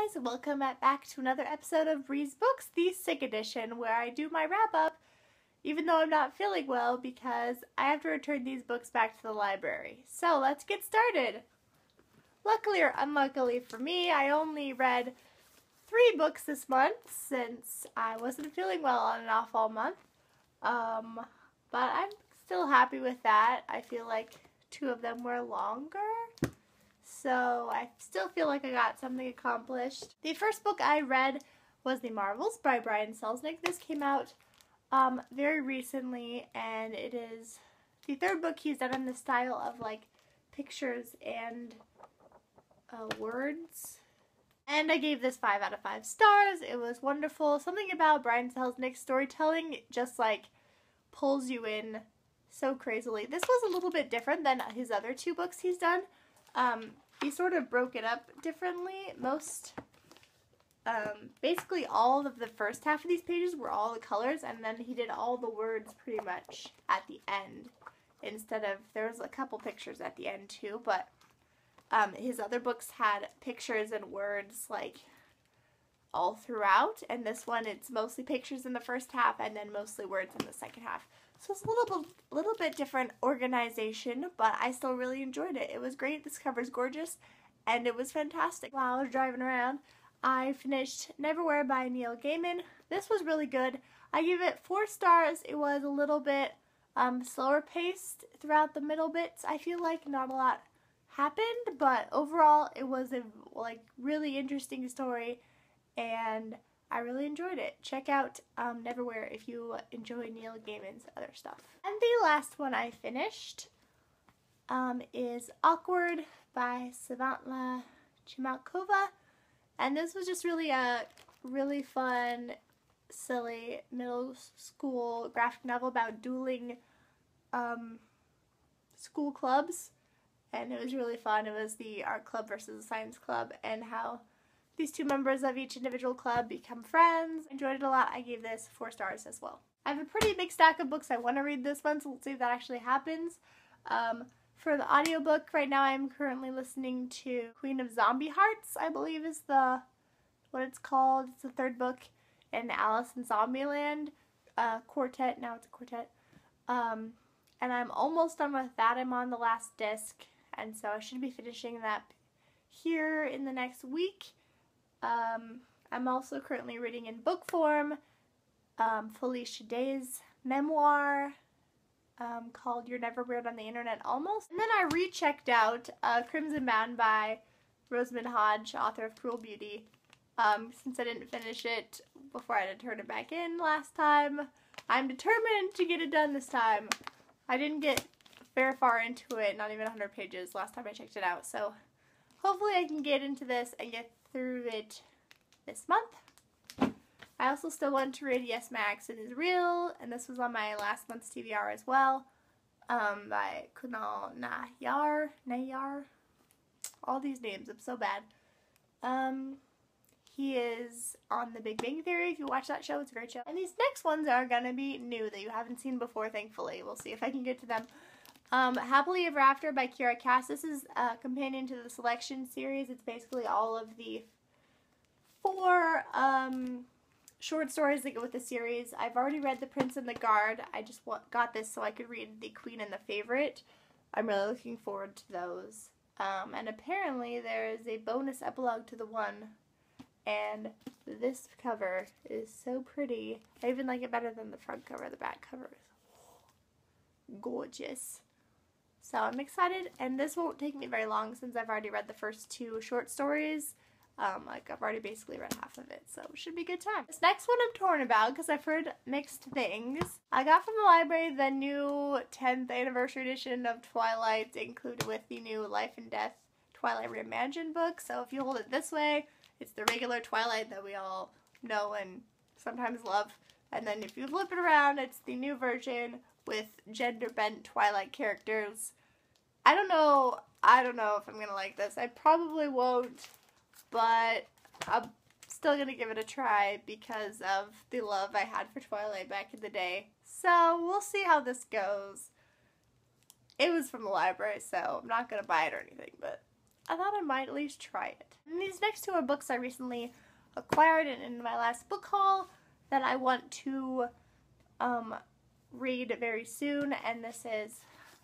guys, welcome back to another episode of Bre'sBooks, the sick edition, where I do my wrap up even though I'm not feeling well because I have to return these books back to the library. So let's get started. Luckily or unluckily for me, I only read 3 books this month since I wasn't feeling well on and off all month. But I'm still happy with that. I feel like 2 of them were longer. So I still feel like I got something accomplished. The first book I read was The Marvels by Brian Selznick. This came out very recently, and it is the 3rd book he's done in the style of like pictures and words. And I gave this 5 out of 5 stars. It was wonderful. Something about Brian Selznick's storytelling just like pulls you in so crazily. This was a little bit different than his other 2 books he's done. He sort of broke it up differently. Basically all of the first half of these pages were all the colors, and then he did all the words pretty much at the end. Instead of, there was a couple pictures at the end too, but his other books had pictures and words like all throughout, and this one it's mostly pictures in the first half and then mostly words in the second half. So it's a little bit different organization, but I still really enjoyed it. It was great. This cover's gorgeous, and it was fantastic. While I was driving around, I finished Neverwhere by Neil Gaiman. This was really good. I give it 4 stars. It was a little bit slower paced throughout the middle bits. I feel like not a lot happened, but overall it was a really interesting story, and I really enjoyed it. Check out Neverwhere if you enjoy Neil Gaiman's other stuff. And the last one I finished is Awkward by Savantla Chimalkova. And this was just really a really fun, silly middle school graphic novel about dueling school clubs. And it was really fun. It was the art club versus the science club, and how these 2 members of each individual club become friends. Enjoyed it a lot. I gave this 4 stars as well. I have a pretty big stack of books I want to read this month, so let's see if that actually happens. For the audiobook, right now I'm currently listening to Queen of Zombie Hearts, I believe is what it's called. It's the 3rd book in Alice in Zombieland quartet. Now it's a quartet. And I'm almost done with that. I'm on the last disc, and so I should be finishing that here in the next week. I'm also currently reading in book form Felicia Day's memoir called You're Never Weird on the Internet Almost. And then I rechecked out Crimson Bound by Rosamund Hodge, author of Cruel Beauty. Since I didn't finish it before I had to turn it back in last time, I'm determined to get it done this time. I didn't get very far into it, not even 100 pages last time I checked it out, so hopefully I can get into this and get through it this month. I also still want to read Yes, My Accent Is Real, and this was on my last month's TBR as well, by Kunal Nayar. All these names, I'm so bad. He is on The Big Bang Theory. If you watch that show, it's a great show. And these next ones are gonna be new that you haven't seen before, thankfully. We'll see if I can get to them. Happily Ever After by Kiera Cass. This is a companion to the Selection series. It's basically all of the 4 short stories that go with the series. I've already read The Prince and the Guard. I just got this so I could read The Queen and the Favorite. I'm really looking forward to those. And apparently there is a bonus epilogue to the one, and this cover is so pretty. I even like it better than the front cover. The back cover is gorgeous. So I'm excited, and this won't take me very long since I've already read the first 2 short stories. I've already basically read half of it, so it should be a good time. This next one I'm torn about because I've heard mixed things. I got from the library the new 10th anniversary edition of Twilight, included with the new Life and Death Twilight Reimagined book. So if you hold it this way, it's the regular Twilight that we all know and sometimes love. And then if you flip it around, it's the new version with gender-bent Twilight characters. I don't know if I'm gonna like this. I probably won't, but I'm still gonna give it a try because of the love I had for Twilight back in the day. So we'll see how this goes. It was from the library, so I'm not gonna buy it or anything, but I thought I might at least try it. And these next two are books I recently acquired in my last book haul that I want to read very soon, and this is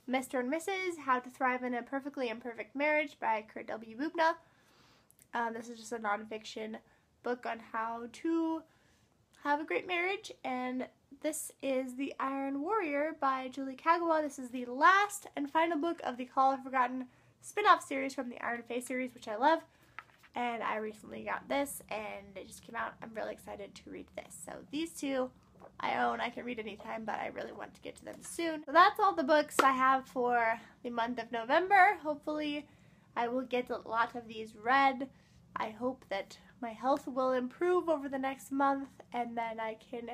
Mr. and Mrs. How to Thrive in a Perfectly Imperfect Marriage by Kurt W. Bubna. This is just a nonfiction book on how to have a great marriage, and this is The Iron Warrior by Julie Kagawa. This is the last and final book of the Call of Forgotten spin-off series from the Iron Face series, which I love, and I recently got this, and it just came out. I'm really excited to read this. So these two I own. I can read anytime, but I really want to get to them soon. So that's all the books I have for the month of November. Hopefully I will get a lot of these read. I hope that my health will improve over the next month, and then I can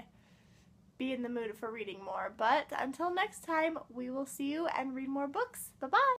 be in the mood for reading more. But until next time, we will see you and read more books. Bye-bye!